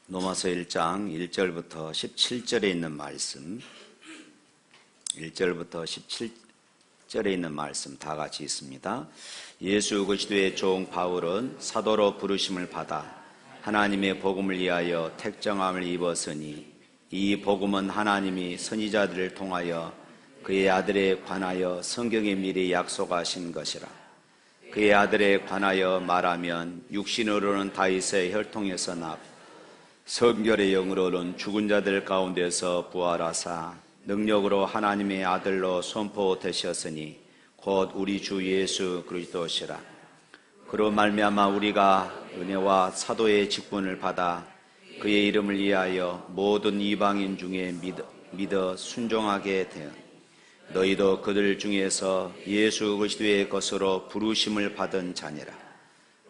로마서 1장 1절부터 17절에 있는 말씀, 1절부터 17절에 있는 말씀 다 같이 있습니다. 예수 그리스도의 종 바울은 사도로 부르심을 받아 하나님의 복음을 위하여 택정함을 입었으니 이 복음은 하나님이 선지자들을 통하여 그의 아들에 관하여 성경에 미리 약속하신 것이라. 그의 아들에 관하여 말하면 육신으로는 다윗의 혈통에서 났고 성결의 영으로는 죽은 자들 가운데서 부활하사 능력으로 하나님의 아들로 선포되셨으니 곧 우리 주 예수 그리스도시라. 그로 말미암아 우리가 은혜와 사도의 직분을 받아 그의 이름을 위하여 모든 이방인 중에 믿어 순종하게 되었. 너희도 그들 중에서 예수 그리스도의 것으로 부르심을 받은 자니라.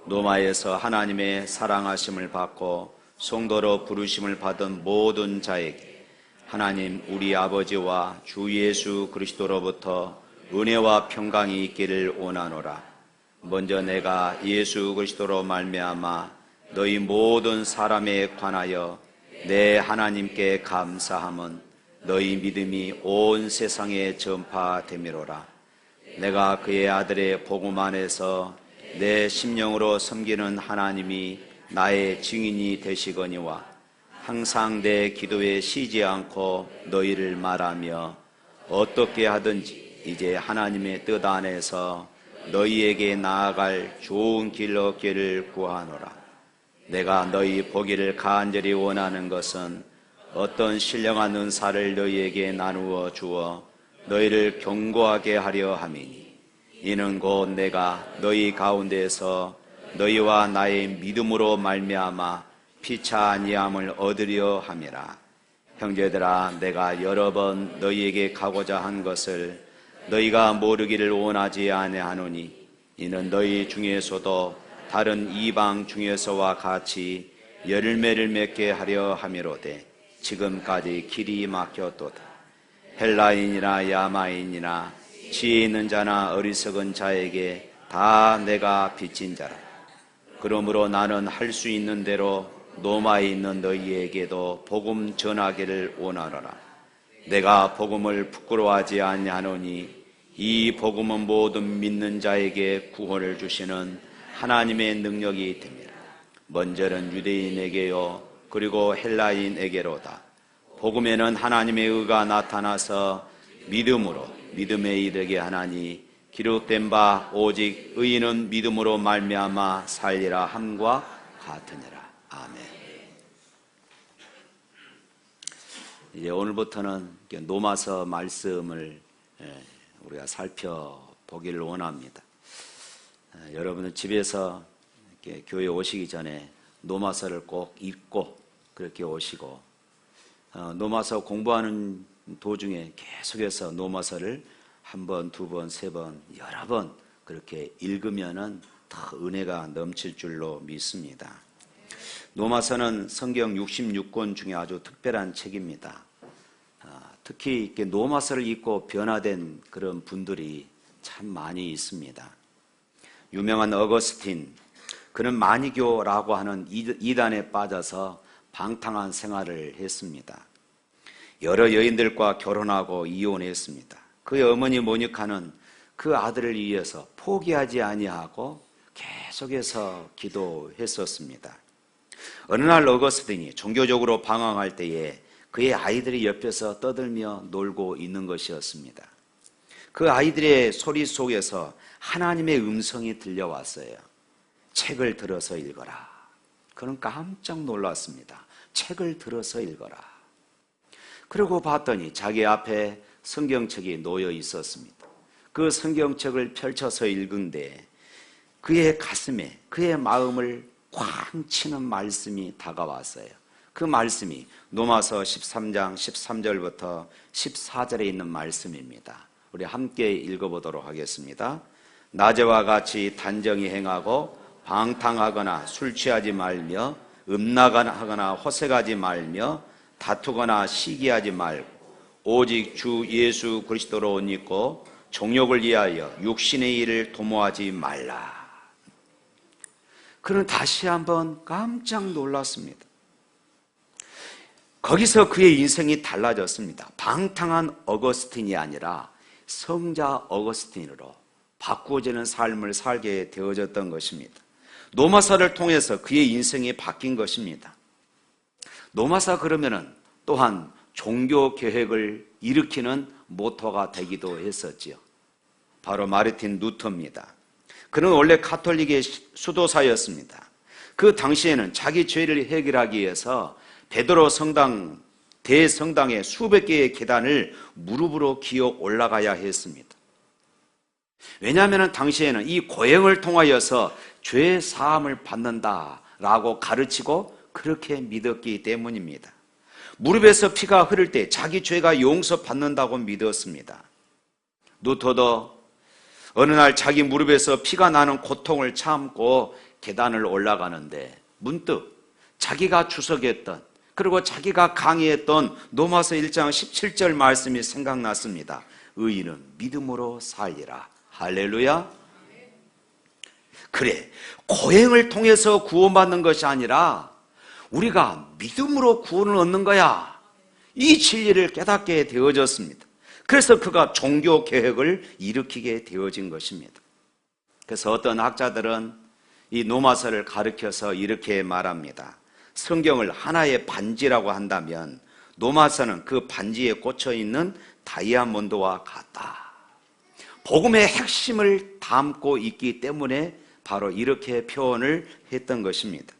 로마에서 하나님의 사랑하심을 받고 성도로 부르심을 받은 모든 자에게 하나님 우리 아버지와 주 예수 그리스도로부터 은혜와 평강이 있기를 원하노라. 먼저 내가 예수 그리스도로 말미암아 너희 모든 사람에 관하여 내 하나님께 감사함은 너희 믿음이 온 세상에 전파됨이로라. 내가 그의 아들의 복음 안에서 내 심령으로 섬기는 하나님이 나의 증인이 되시거니와 항상 내 기도에 쉬지 않고 너희를 말하며 어떻게 하든지 이제 하나님의 뜻 안에서 너희에게 나아갈 좋은 길 얻기를 구하노라. 내가 너희 보기를 간절히 원하는 것은 어떤 신령한 은사를 너희에게 나누어 주어 너희를 견고하게 하려 함이니 이는 곧 내가 너희 가운데에서 너희와 나의 믿음으로 말미암아 피차 아니함을 얻으려 함이라. 형제들아, 내가 여러 번 너희에게 가고자 한 것을 너희가 모르기를 원하지 아니하노니 이는 너희 중에서도 다른 이방 중에서와 같이 열매를 맺게 하려 함이로되 지금까지 길이 막혔도다. 헬라인이나 야마인이나 지혜 있는 자나 어리석은 자에게 다 내가 빚진 자라. 그러므로 나는 할 수 있는 대로 로마에 있는 너희에게도 복음 전하기를 원하노라. 내가 복음을 부끄러워하지 아니하노니 이 복음은 모든 믿는 자에게 구원을 주시는 하나님의 능력이 됩니다. 먼저는 유대인에게요 그리고 헬라인에게로다. 복음에는 하나님의 의가 나타나서 믿음으로 믿음에 이르게 하나니 기록된 바 오직 의인은 믿음으로 말미암아 살리라 함과 같으니라. 아멘. 이제 오늘부터는 로마서 말씀을 우리가 살펴보기를 원합니다. 여러분은 집에서 교회 오시기 전에 로마서를 꼭 읽고 그렇게 오시고 로마서 공부하는 도중에 계속해서 로마서를 한 번, 두 번, 세 번, 여러 번 그렇게 읽으면은 더 은혜가 넘칠 줄로 믿습니다. 로마서는 성경 66권 중에 아주 특별한 책입니다. 특히 이렇게 로마서를 읽고 변화된 그런 분들이 참 많이 있습니다. 유명한 어거스틴, 그는 마니교라고 하는 이단에 빠져서 방탕한 생활을 했습니다. 여러 여인들과 결혼하고 이혼했습니다. 그의 어머니 모니카는 그 아들을 위해서 포기하지 아니하고 계속해서 기도했었습니다. 어느 날 어거스틴이 종교적으로 방황할 때에 그의 아이들이 옆에서 떠들며 놀고 있는 것이었습니다. 그 아이들의 소리 속에서 하나님의 음성이 들려왔어요. 책을 들어서 읽어라. 그는 깜짝 놀랐습니다. 책을 들어서 읽어라. 그러고 봤더니 자기 앞에 성경책이 놓여 있었습니다. 그 성경책을 펼쳐서 읽은데 그의 가슴에 그의 마음을 쾅 치는 말씀이 다가왔어요. 그 말씀이 로마서 13장 13절부터 14절에 있는 말씀입니다. 우리 함께 읽어보도록 하겠습니다. 낮에와 같이 단정히 행하고 방탕하거나 술 취하지 말며 음란하거나 호색하지 말며 다투거나 시기하지 말고 오직 주 예수 그리스도로 옷 입고 정욕을 위하여 육신의 일을 도모하지 말라. 그는 다시 한번 깜짝 놀랐습니다. 거기서 그의 인생이 달라졌습니다. 방탕한 어거스틴이 아니라 성자 어거스틴으로 바꾸어지는 삶을 살게 되어졌던 것입니다. 노마사를 통해서 그의 인생이 바뀐 것입니다. 노마사 그러면은 또한 종교 계획을 일으키는 모토가 되기도 했었지요. 바로 마르틴 루터입니다. 그는 원래 가톨릭의 수도사였습니다. 그 당시에는 자기 죄를 해결하기 위해서 베드로 성당, 대성당의 수백 개의 계단을 무릎으로 기어 올라가야 했습니다. 왜냐하면 당시에는 이 고행을 통하여서 죄 사함을 받는다라고 가르치고 그렇게 믿었기 때문입니다. 무릎에서 피가 흐를 때 자기 죄가 용서받는다고 믿었습니다. 루터도 어느 날 자기 무릎에서 피가 나는 고통을 참고 계단을 올라가는데 문득 자기가 주석했던, 그리고 자기가 강의했던 로마서 1장 17절 말씀이 생각났습니다. 의인은 믿음으로 살리라. 할렐루야. 그래, 고행을 통해서 구원받는 것이 아니라 우리가 믿음으로 구원을 얻는 거야. 이 진리를 깨닫게 되어졌습니다. 그래서 그가 종교 개혁을 일으키게 되어진 것입니다. 그래서 어떤 학자들은 이 노마서를 가르쳐서 이렇게 말합니다. 성경을 하나의 반지라고 한다면 노마서는 그 반지에 꽂혀있는 다이아몬드와 같다. 복음의 핵심을 담고 있기 때문에 바로 이렇게 표현을 했던 것입니다.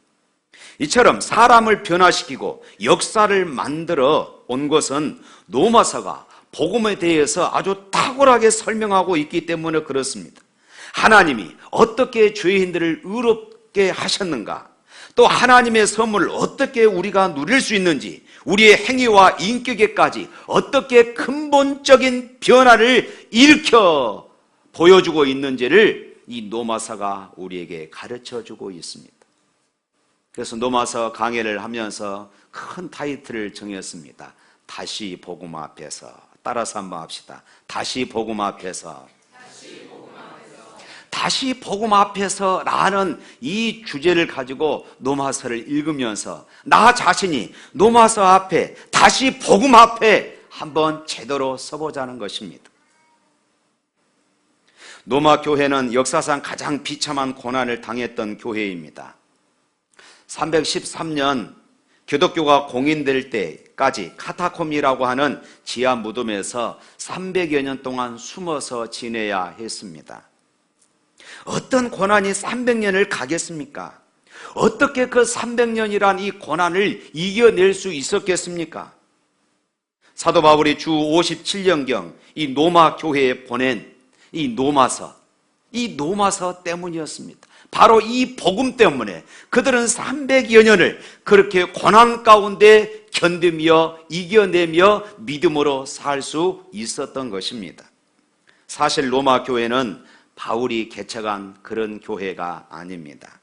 이처럼 사람을 변화시키고 역사를 만들어 온 것은 노마서가 복음에 대해서 아주 탁월하게 설명하고 있기 때문에 그렇습니다. 하나님이 어떻게 죄인들을 의롭게 하셨는가, 또 하나님의 선물을 어떻게 우리가 누릴 수 있는지, 우리의 행위와 인격에까지 어떻게 근본적인 변화를 일으켜 보여주고 있는지를 이 노마서가 우리에게 가르쳐주고 있습니다. 그래서 노마서 강해를 하면서 큰 타이틀을 정했습니다. 다시 복음 앞에서. 따라서 한번 합시다. 다시 복음 앞에서. 다시 복음 앞에서라는 이 주제를 가지고 노마서를 읽으면서 나 자신이 노마서 앞에, 다시 복음 앞에 한번 제대로 서보자는 것입니다. 노마 교회는 역사상 가장 비참한 고난을 당했던 교회입니다. 313년 기독교가 공인될 때까지 카타콤이라고 하는 지하 무덤에서 300여 년 동안 숨어서 지내야 했습니다. 어떤 고난이 300년을 가겠습니까? 어떻게 그 300년이란 이 고난을 이겨낼 수 있었겠습니까? 사도 바울이 주 57년경 이 노마 교회에 보낸 이 노마서 때문이었습니다. 바로 이 복음 때문에 그들은 300여 년을 그렇게 고난 가운데 견디며 이겨내며 믿음으로 살 수 있었던 것입니다. 사실 로마 교회는 바울이 개척한 그런 교회가 아닙니다.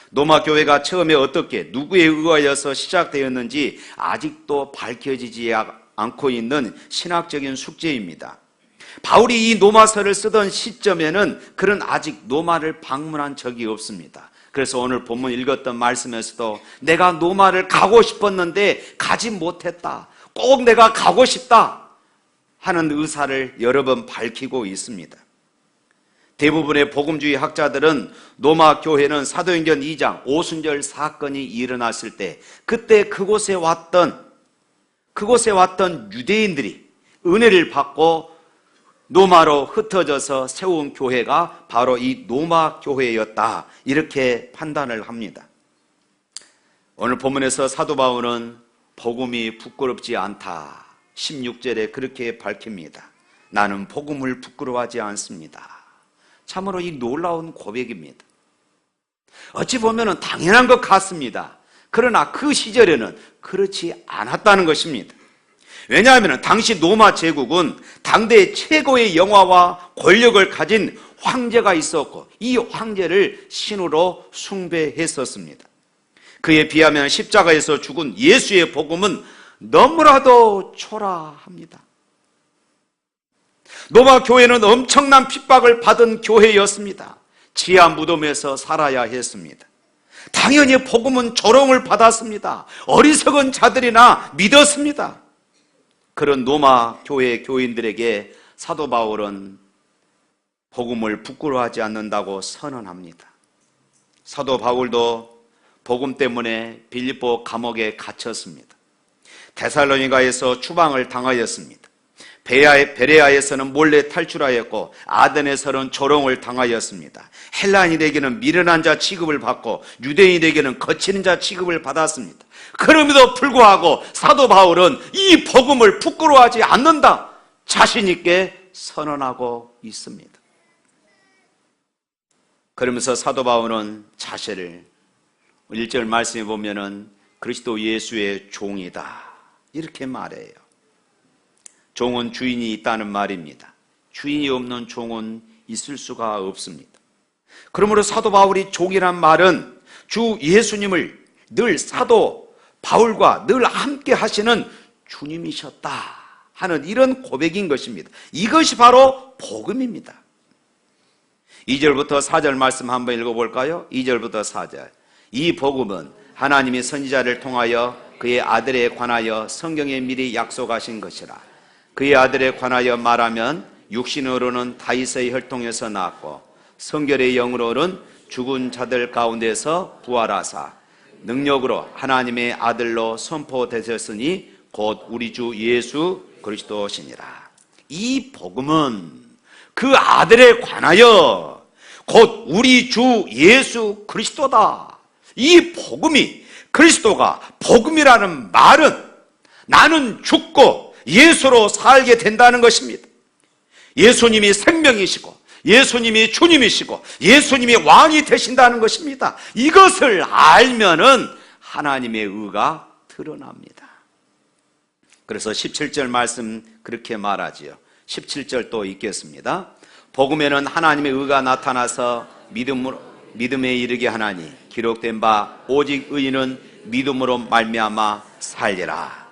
로마 교회가 처음에 어떻게 누구에 의하여서 시작되었는지 아직도 밝혀지지 않고 있는 신학적인 숙제입니다. 바울이 이 노마서를 쓰던 시점에는 그는 아직 노마를 방문한 적이 없습니다. 그래서 오늘 본문 읽었던 말씀에서도 내가 노마를 가고 싶었는데 가지 못했다, 꼭 내가 가고 싶다 하는 의사를 여러 번 밝히고 있습니다. 대부분의 복음주의 학자들은 노마 교회는 사도행전 2장 오순절 사건이 일어났을 때 그때 그곳에 왔던 유대인들이 은혜를 받고 노마로 흩어져서 세운 교회가 바로 이 노마 교회였다, 이렇게 판단을 합니다. 오늘 본문에서 사도 바울은 복음이 부끄럽지 않다 16절에 그렇게 밝힙니다. 나는 복음을 부끄러워하지 않습니다. 참으로 이 놀라운 고백입니다. 어찌 보면 당연한 것 같습니다. 그러나 그 시절에는 그렇지 않았다는 것입니다. 왜냐하면 당시 로마 제국은 당대 최고의 영화와 권력을 가진 황제가 있었고 이 황제를 신으로 숭배했었습니다. 그에 비하면 십자가에서 죽은 예수의 복음은 너무나도 초라합니다. 로마 교회는 엄청난 핍박을 받은 교회였습니다. 지하 무덤에서 살아야 했습니다. 당연히 복음은 조롱을 받았습니다. 어리석은 자들이나 믿었습니다. 그런 로마 교회 교인들에게 사도 바울은 복음을 부끄러워하지 않는다고 선언합니다. 사도 바울도 복음 때문에 빌립보 감옥에 갇혔습니다. 데살로니가에서 추방을 당하였습니다. 베레아에서는 몰래 탈출하였고 아덴에서는 조롱을 당하였습니다. 헬라인에게는 미련한 자 취급을 받고 유대인에게는 거치는 자 취급을 받았습니다. 그럼에도 불구하고 사도 바울은 이 복음을 부끄러워하지 않는다 자신 있게 선언하고 있습니다. 그러면서 사도 바울은 자신을 1절 말씀에 보면은 그리스도 예수의 종이다 이렇게 말해요. 종은 주인이 있다는 말입니다. 주인이 없는 종은 있을 수가 없습니다. 그러므로 사도 바울이 종이란 말은 주 예수님을 늘 사도 바울과 늘 함께 하시는 주님이셨다 하는 이런 고백인 것입니다. 이것이 바로 복음입니다. 2절부터 4절 말씀 한번 읽어볼까요? 2절부터 4절. 이 복음은 하나님이 선지자를 통하여 그의 아들에 관하여 성경에 미리 약속하신 것이라. 그의 아들에 관하여 말하면 육신으로는 다윗의 혈통에서 나왔고 성결의 영으로는 죽은 자들 가운데서 부활하사 능력으로 하나님의 아들로 선포되셨으니 곧 우리 주 예수 그리스도시니라. 이 복음은 그 아들에 관하여 곧 우리 주 예수 그리스도다. 이 복음이 그리스도가 복음이라는 말은 나는 죽고 예수로 살게 된다는 것입니다. 예수님이 생명이시고 예수님이 주님이시고 예수님이 왕이 되신다는 것입니다. 이것을 알면은 하나님의 의가 드러납니다. 그래서 17절 말씀 그렇게 말하지요. 17절 또 읽겠습니다. 복음에는 하나님의 의가 나타나서 믿음에 이르게 하나니 기록된 바 오직 의인은 믿음으로 말미암아 살리라.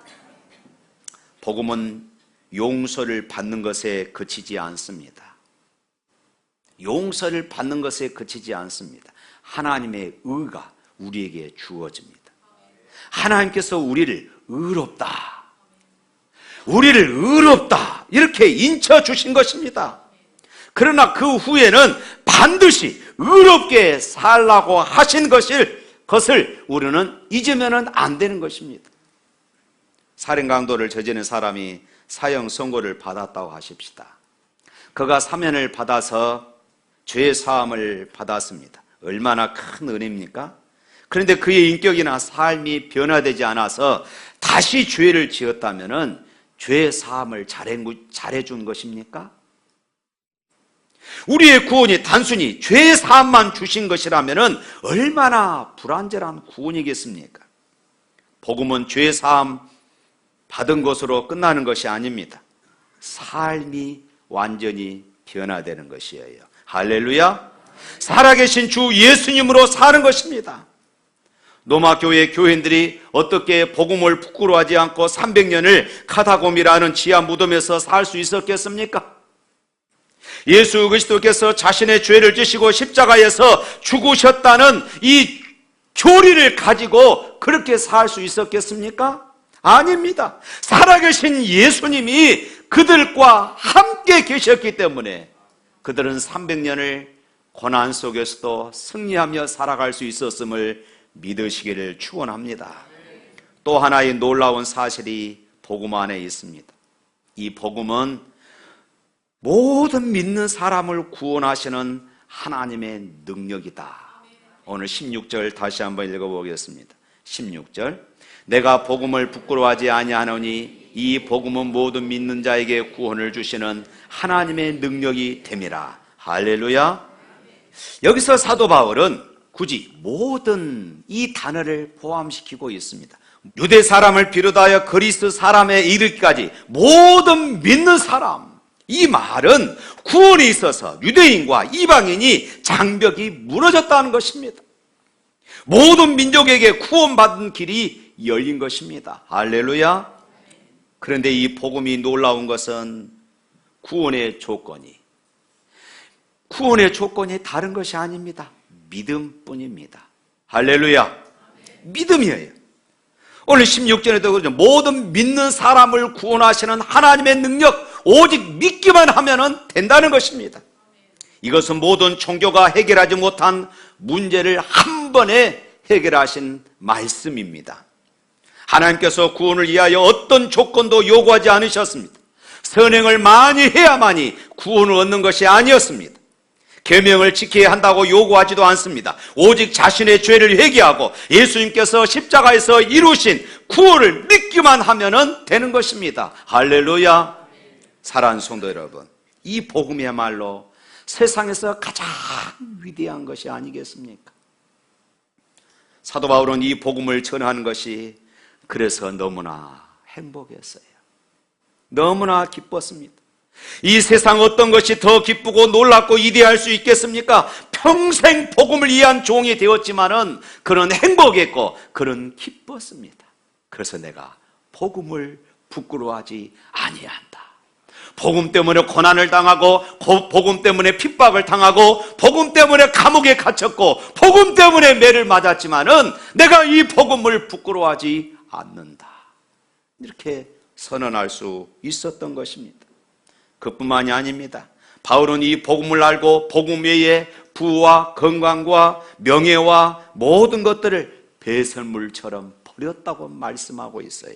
복음은 용서를 받는 것에 그치지 않습니다. 용서를 받는 것에 그치지 않습니다. 하나님의 의가 우리에게 주어집니다. 하나님께서 우리를 의롭다, 우리를 의롭다 이렇게 인쳐주신 것입니다. 그러나 그 후에는 반드시 의롭게 살라고 하신 것을 우리는 잊으면 안 되는 것입니다. 살인강도를 저지른 사람이 사형 선고를 받았다고 하십시다. 그가 사면을 받아서 죄 사함을 받았습니다. 얼마나 큰 은혜입니까? 그런데 그의 인격이나 삶이 변화되지 않아서 다시 죄를 지었다면 죄 사함을 잘해준 것입니까? 우리의 구원이 단순히 죄 사함만 주신 것이라면 얼마나 불완전한 구원이겠습니까? 복음은 죄 사함 받은 것으로 끝나는 것이 아닙니다. 삶이 완전히 변화되는 것이에요. 할렐루야! 살아계신 주 예수님으로 사는 것입니다. 로마 교회 교인들이 어떻게 복음을 부끄러워하지 않고 300년을 카타콤이라는 지하 무덤에서 살 수 있었겠습니까? 예수 그리스도께서 자신의 죄를 지시고 십자가에서 죽으셨다는 이 교리를 가지고 그렇게 살 수 있었겠습니까? 아닙니다. 살아계신 예수님이 그들과 함께 계셨기 때문에 그들은 300년을 고난 속에서도 승리하며 살아갈 수 있었음을 믿으시기를 축원합니다. 또 하나의 놀라운 사실이 복음 안에 있습니다. 이 복음은 모든 믿는 사람을 구원하시는 하나님의 능력이다. 오늘 16절 다시 한번 읽어보겠습니다. 16절. 내가 복음을 부끄러워하지 아니하노니 이 복음은 모든 믿는 자에게 구원을 주시는 하나님의 능력이 됨이라. 할렐루야. 여기서 사도 바울은 굳이 모든 이 단어를 포함시키고 있습니다. 유대 사람을 비롯하여 그리스 사람에 이르기까지 모든 믿는 사람, 이 말은 구원이 있어서 유대인과 이방인이 장벽이 무너졌다는 것입니다. 모든 민족에게 구원받은 길이 열린 것입니다. 할렐루야. 그런데 이 복음이 놀라운 것은 구원의 조건이 다른 것이 아닙니다. 믿음뿐입니다. 할렐루야. 믿음이에요. 오늘 16절에도 그러죠. 모든 믿는 사람을 구원하시는 하나님의 능력, 오직 믿기만 하면 된다는 것입니다. 이것은 모든 종교가 해결하지 못한 문제를 한 번에 해결하신 말씀입니다. 하나님께서 구원을 위하여 어떤 조건도 요구하지 않으셨습니다. 선행을 많이 해야만이 구원을 얻는 것이 아니었습니다. 계명을 지켜야 한다고 요구하지도 않습니다. 오직 자신의 죄를 회개하고 예수님께서 십자가에서 이루신 구원을 믿기만 하면 되는 것입니다. 할렐루야. 사랑하는 성도 여러분, 이 복음이야말로 세상에서 가장 위대한 것이 아니겠습니까? 사도 바울은 이 복음을 전하는 것이 그래서 너무나 행복했어요. 너무나 기뻤습니다. 이 세상 어떤 것이 더 기쁘고 놀랍고 이대할 수 있겠습니까? 평생 복음을 위한 종이 되었지만은 그는 행복했고 그는 기뻤습니다. 그래서 내가 복음을 부끄러워하지 아니한다. 복음 때문에 고난을 당하고 복음 때문에 핍박을 당하고 복음 때문에 감옥에 갇혔고 복음 때문에 매를 맞았지만은 내가 이 복음을 부끄러워하지 않는다. 이렇게 선언할 수 있었던 것입니다. 그뿐만이 아닙니다. 바울은 이 복음을 알고 복음 외에 부와 건강과 명예와 모든 것들을 배설물처럼 버렸다고 말씀하고 있어요.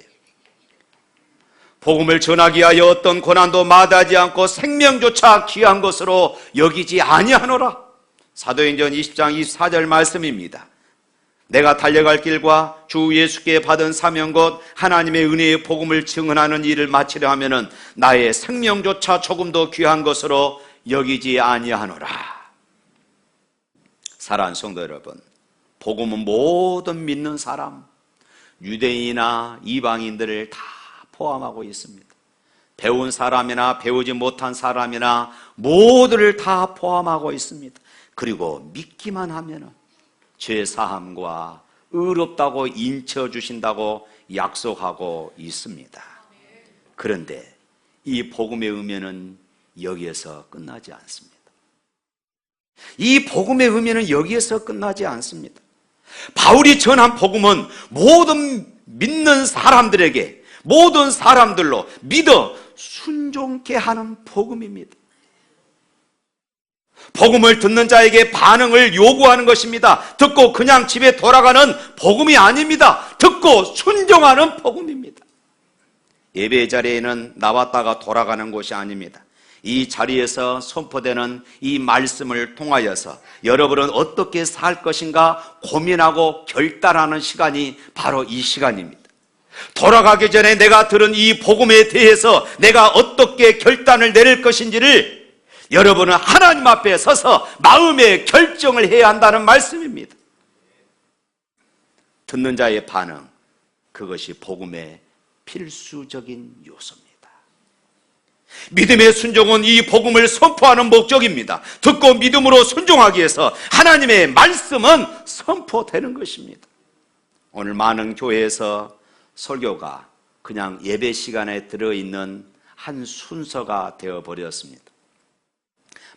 복음을 전하기 위하여 어떤 고난도 마다하지 않고 생명조차 귀한 것으로 여기지 아니하노라. 사도행전 20장 24절 말씀입니다. 내가 달려갈 길과 주 예수께 받은 사명 곧 하나님의 은혜의 복음을 증언하는 일을 마치려 하면은 나의 생명조차 조금도 귀한 것으로 여기지 아니하노라. 사랑하는 성도 여러분, 복음은 모든 믿는 사람, 유대인이나 이방인들을 다 포함하고 있습니다. 배운 사람이나 배우지 못한 사람이나 모두를 다 포함하고 있습니다. 그리고 믿기만 하면은 죄사함과 의롭다고 인쳐주신다고 약속하고 있습니다. 그런데 이 복음의 의미는 여기에서 끝나지 않습니다. 이 복음의 의미는 여기에서 끝나지 않습니다. 바울이 전한 복음은 모든 믿는 사람들에게 모든 사람들로 믿어 순종케 하는 복음입니다. 복음을 듣는 자에게 반응을 요구하는 것입니다. 듣고 그냥 집에 돌아가는 복음이 아닙니다. 듣고 순종하는 복음입니다. 예배 자리에는 나왔다가 돌아가는 곳이 아닙니다. 이 자리에서 선포되는 이 말씀을 통하여서 여러분은 어떻게 살 것인가 고민하고 결단하는 시간이 바로 이 시간입니다. 돌아가기 전에 내가 들은 이 복음에 대해서 내가 어떻게 결단을 내릴 것인지를 여러분은 하나님 앞에 서서 마음의 결정을 해야 한다는 말씀입니다. 듣는 자의 반응, 그것이 복음의 필수적인 요소입니다. 믿음의 순종은 이 복음을 선포하는 목적입니다. 듣고 믿음으로 순종하기 위해서 하나님의 말씀은 선포되는 것입니다. 오늘 많은 교회에서 설교가 그냥 예배 시간에 들어있는 한 순서가 되어버렸습니다.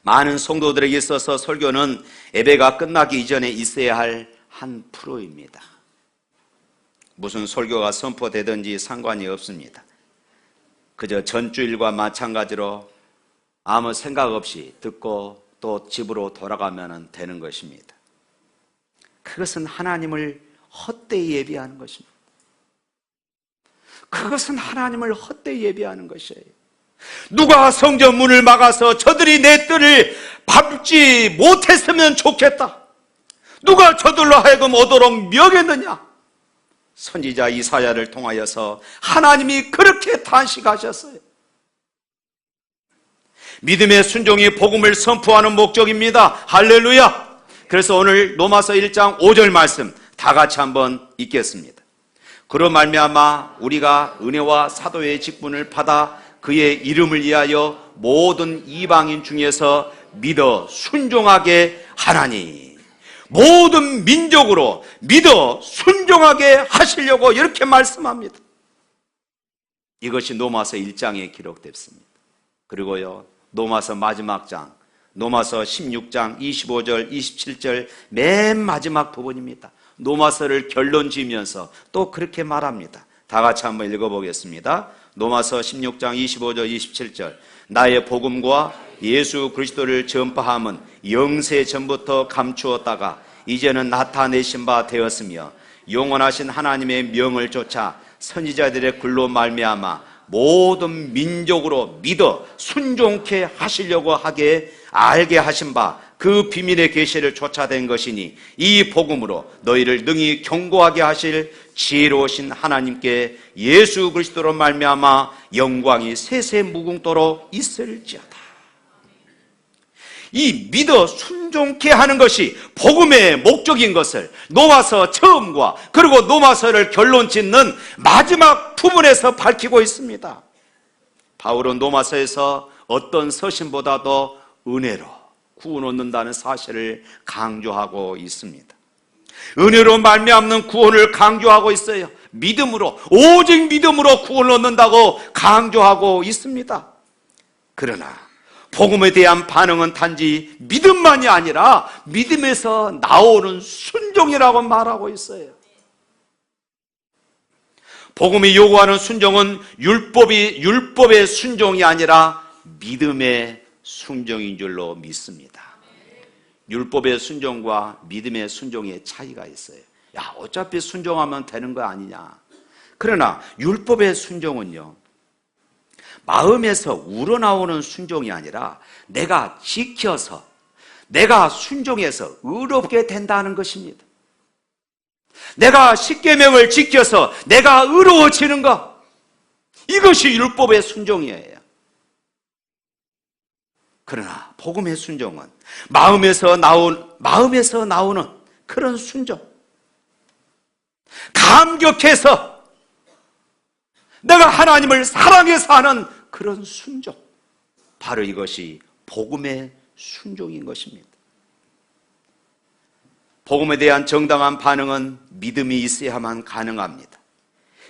많은 성도들에게 있어서 설교는 예배가 끝나기 이전에 있어야 할 한 프로입니다. 무슨 설교가 선포되든지 상관이 없습니다. 그저 전주일과 마찬가지로 아무 생각 없이 듣고 또 집으로 돌아가면 되는 것입니다. 그것은 하나님을 헛되이 예배하는 것입니다. 그것은 하나님을 헛되이 예배하는 것이에요. 누가 성전 문을 막아서 저들이 내 뜻을 밟지 못했으면 좋겠다. 누가 저들로 하여금 오도록 명했느냐. 선지자 이사야를 통하여서 하나님이 그렇게 탄식하셨어요. 믿음의 순종이 복음을 선포하는 목적입니다. 할렐루야. 그래서 오늘 로마서 1장 5절 말씀 다 같이 한번 읽겠습니다. 그로 말미암아 우리가 은혜와 사도의 직분을 받아 그의 이름을 위하여 모든 이방인 중에서 믿어 순종하게 하나니, 모든 민족으로 믿어 순종하게 하시려고 이렇게 말씀합니다. 이것이 로마서 1장에 기록됐습니다. 그리고요, 로마서 마지막 장, 로마서 16장 25절 27절 맨 마지막 부분입니다. 노마서를 결론 지으면서 또 그렇게 말합니다. 다 같이 한번 읽어보겠습니다. 노마서 16장 25절 27절 나의 복음과 예수 그리스도를 전파함은 영세 전부터 감추었다가 이제는 나타내신 바 되었으며 영원하신 하나님의 명을 쫓아 선지자들의 글로 말미암아 모든 민족으로 믿어 순종케 하시려고 하게 알게 하신 바 그 비밀의 계시를 쫓아낸 것이니 이 복음으로 너희를 능히 경고하게 하실 지혜로우신 하나님께 예수 그리스도로 말미암아 영광이 세세 무궁토록 있을지어다. 이 믿어 순종케 하는 것이 복음의 목적인 것을 노마서 처음과 그리고 노마서를 결론 짓는 마지막 부분에서 밝히고 있습니다. 바울은 노마서에서 어떤 서신보다도 은혜로 구원 얻는다는 사실을 강조하고 있습니다. 은혜로 말미암는 구원을 강조하고 있어요. 믿음으로, 오직 믿음으로 구원을 얻는다고 강조하고 있습니다. 그러나 복음에 대한 반응은 단지 믿음만이 아니라 믿음에서 나오는 순종이라고 말하고 있어요. 복음이 요구하는 순종은 율법의 순종이 아니라 믿음의 순종인 줄로 믿습니다. 율법의 순종과 믿음의 순종의 차이가 있어요. 야, 어차피 순종하면 되는 거 아니냐. 그러나 율법의 순종은요, 마음에서 우러나오는 순종이 아니라 내가 지켜서, 내가 순종해서 의롭게 된다는 것입니다. 내가 십계명을 지켜서 내가 의로워지는 것, 이것이 율법의 순종이에요. 그러나 복음의 순종은 마음에서 나오는 그런 순종, 감격해서 내가 하나님을 사랑해서 하는 그런 순종, 바로 이것이 복음의 순종인 것입니다. 복음에 대한 정당한 반응은 믿음이 있어야만 가능합니다.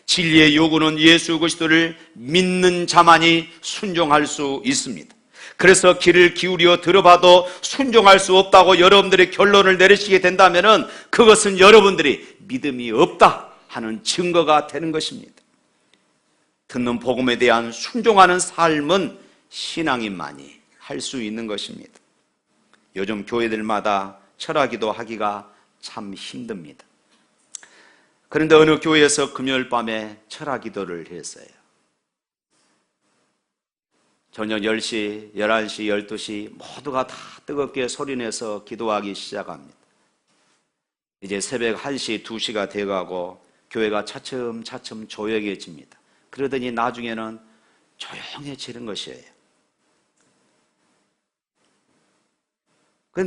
진리의 요구는 예수 그리스도를 믿는 자만이 순종할 수 있습니다. 그래서 귀를 기울여 들어봐도 순종할 수 없다고 여러분들이 결론을 내리시게 된다면 그것은 여러분들이 믿음이 없다 하는 증거가 되는 것입니다. 듣는 복음에 대한 순종하는 삶은 신앙인만이 할 수 있는 것입니다. 요즘 교회들마다 철학기도 하기가 참 힘듭니다. 그런데 어느 교회에서 금요일 밤에 철학기도를 했어요. 저녁 10시, 11시, 12시 모두가 다 뜨겁게 소리내서 기도하기 시작합니다. 이제 새벽 1시, 2시가 돼가고 교회가 차츰차츰 조용해집니다. 그러더니 나중에는 조용해지는 것이에요.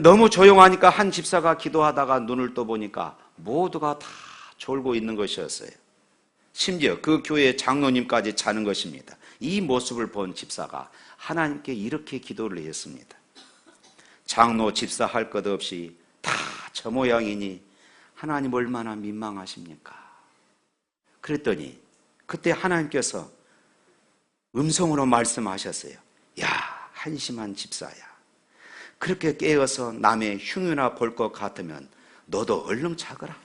너무 조용하니까 한 집사가 기도하다가 눈을 떠보니까 모두가 다 졸고 있는 것이었어요. 심지어 그 교회 장로님까지 자는 것입니다. 이 모습을 본 집사가 하나님께 이렇게 기도를 했습니다. 장로 집사 할 것 없이 다 저 모양이니 하나님 얼마나 민망하십니까? 그랬더니 그때 하나님께서 음성으로 말씀하셨어요. 야, 한심한 집사야. 그렇게 깨어서 남의 흉유나 볼 것 같으면 너도 얼른 자거라.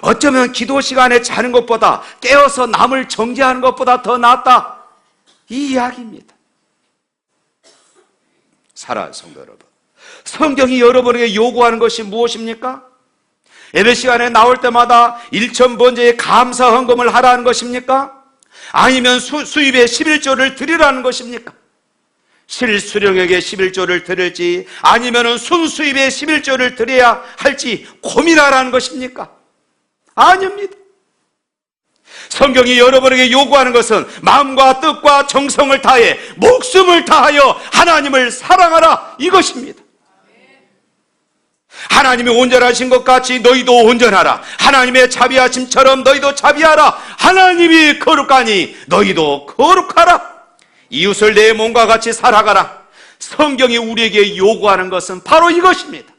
어쩌면 기도 시간에 자는 것보다 깨어서 남을 정죄하는 것보다 더 낫다, 이 이야기입니다. 사랑하는 성도 여러분, 성경이 여러분에게 요구하는 것이 무엇입니까? 예배 시간에 나올 때마다 1,000번제의 감사 헌금을 하라는 것입니까? 아니면 수입의 11조를 드리라는 것입니까? 실수령에게 11조를 드릴지 아니면 순수입의 11조를 드려야 할지 고민하라는 것입니까? 아닙니다. 성경이 여러분에게 요구하는 것은 마음과 뜻과 정성을 다해 목숨을 다하여 하나님을 사랑하라, 이것입니다. 하나님이 온전하신 것 같이 너희도 온전하라. 하나님의 자비하심처럼 너희도 자비하라. 하나님이 거룩하니 너희도 거룩하라. 이웃을 내 몸과 같이 살아가라. 성경이 우리에게 요구하는 것은 바로 이것입니다.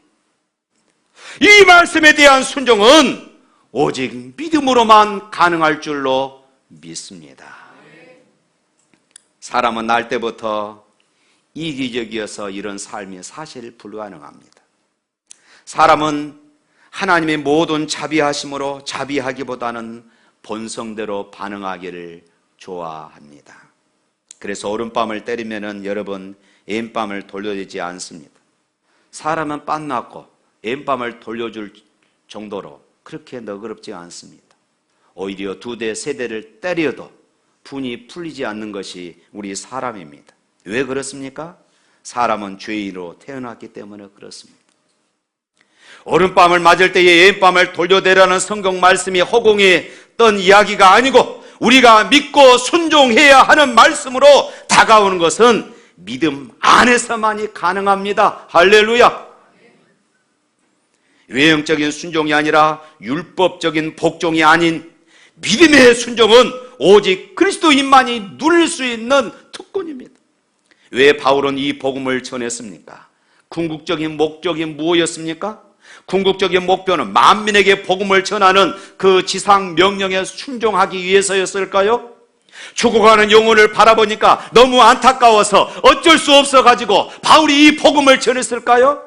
이 말씀에 대한 순종은 오직 믿음으로만 가능할 줄로 믿습니다. 사람은 날 때부터 이기적이어서 이런 삶이 사실 불가능합니다. 사람은 하나님의 모든 자비하심으로 자비하기보다는 본성대로 반응하기를 좋아합니다. 그래서 오른밤을 때리면은 여러분 왼밤을 돌려주지 않습니다. 사람은 빤맞고 왼밤을 돌려줄 정도로 그렇게 너그럽지 않습니다. 오히려 2대, 3대를 때려도 분이 풀리지 않는 것이 우리 사람입니다. 왜 그렇습니까? 사람은 죄인으로 태어났기 때문에 그렇습니다. 오른밤을 맞을 때에 왼밤을 돌려대라는 성경 말씀이 허공에 떤 이야기가 아니고 우리가 믿고 순종해야 하는 말씀으로 다가오는 것은 믿음 안에서만이 가능합니다. 할렐루야! 외형적인 순종이 아니라 율법적인 복종이 아닌 믿음의 순종은 오직 그리스도인만이 누릴 수 있는 특권입니다. 왜 바울은 이 복음을 전했습니까? 궁극적인 목적이 무엇이었습니까? 궁극적인 목표는 만민에게 복음을 전하는 그 지상 명령에 순종하기 위해서였을까요? 죽어가는 영혼을 바라보니까 너무 안타까워서 어쩔 수 없어가지고 바울이 이 복음을 전했을까요?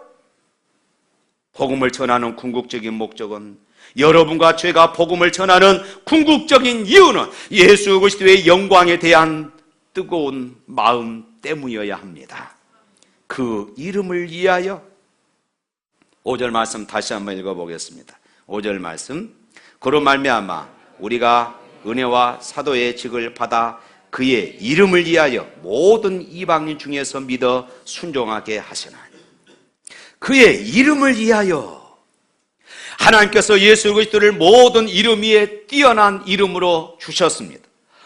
복음을 전하는 궁극적인 목적은, 여러분과 제가 복음을 전하는 궁극적인 이유는 예수 그리스도의 영광에 대한 뜨거운 마음 때문이어야 합니다. 그 이름을 위하여. 5절 말씀 다시 한번 읽어보겠습니다. 5절 말씀. 그로 말미암아 우리가 은혜와 사도의 직을 받아 그의 이름을 위하여 모든 이방인 중에서 믿어 순종하게 하시나니. 그의 이름을 위하여. 하나님께서 예수 그리스도를 모든 이름 위에 뛰어난 이름으로 주셨습니다.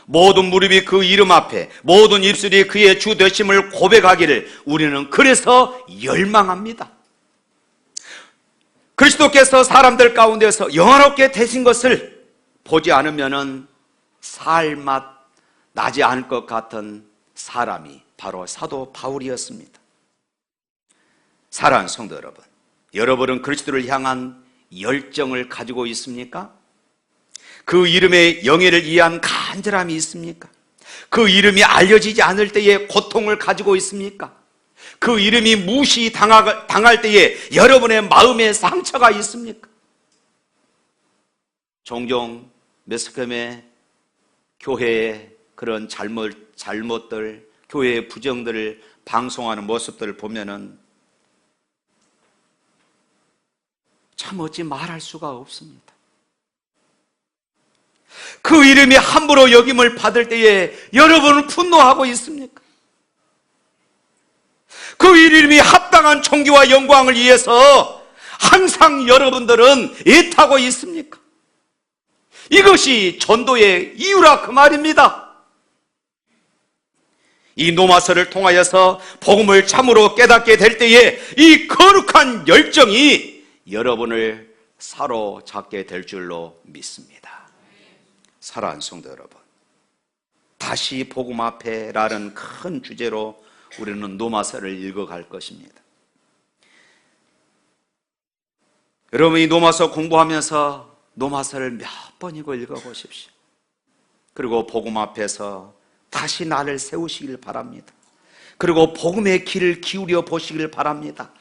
모든 무릎이 그 이름 앞에, 모든 입술이 그의 주 되심을 고백하기를 우리는 그래서 열망합니다. 그리스도께서 사람들 가운데서 영원롭게 되신 것을 보지 않으면 살맛 나지 않을 것 같은 사람이 바로 사도 바울이었습니다. 사랑하는 성도 여러분, 여러분은 그리스도를 향한 열정을 가지고 있습니까? 그 이름의 영예를 위한 간절함이 있습니까? 그 이름이 알려지지 않을 때에 고통을 가지고 있습니까? 그 이름이 무시당할 때에 여러분의 마음에 상처가 있습니까? 종종 매스컴의 교회의 그런 잘못들, 교회의 부정들을 방송하는 모습들을 보면은 참 어찌 말할 수가 없습니다. 그 이름이 함부로 여김을 받을 때에 여러분은 분노하고 있습니까? 그 이름이 합당한 존귀와 영광을 위해서 항상 여러분들은 애타고 있습니까? 이것이 전도의 이유라 그 말입니다. 이 노마서를 통하여서 복음을 참으로 깨닫게 될 때에 이 거룩한 열정이 여러분을 사로잡게 될 줄로 믿습니다. 사랑하는 성도 여러분, 다시 복음 앞에라는 큰 주제로 우리는 노마서를 읽어갈 것입니다. 여러분, 이 노마서 공부하면서 노마서를 몇 번이고 읽어보십시오. 그리고 복음 앞에서 다시 나를 세우시길 바랍니다. 그리고 복음의 길을 기울여 보시길 바랍니다.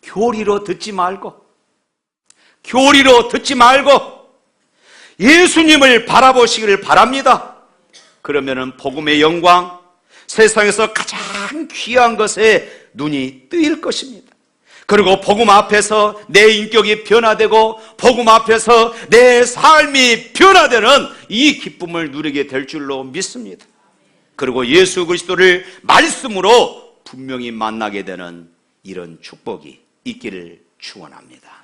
교리로 듣지 말고 예수님을 바라보시기를 바랍니다. 그러면은 복음의 영광, 세상에서 가장 귀한 것에 눈이 뜨일 것입니다. 그리고 복음 앞에서 내 인격이 변화되고 복음 앞에서 내 삶이 변화되는 이 기쁨을 누리게 될 줄로 믿습니다. 그리고 예수 그리스도를 말씀으로 분명히 만나게 되는 이런 축복이 있기를 축원합니다.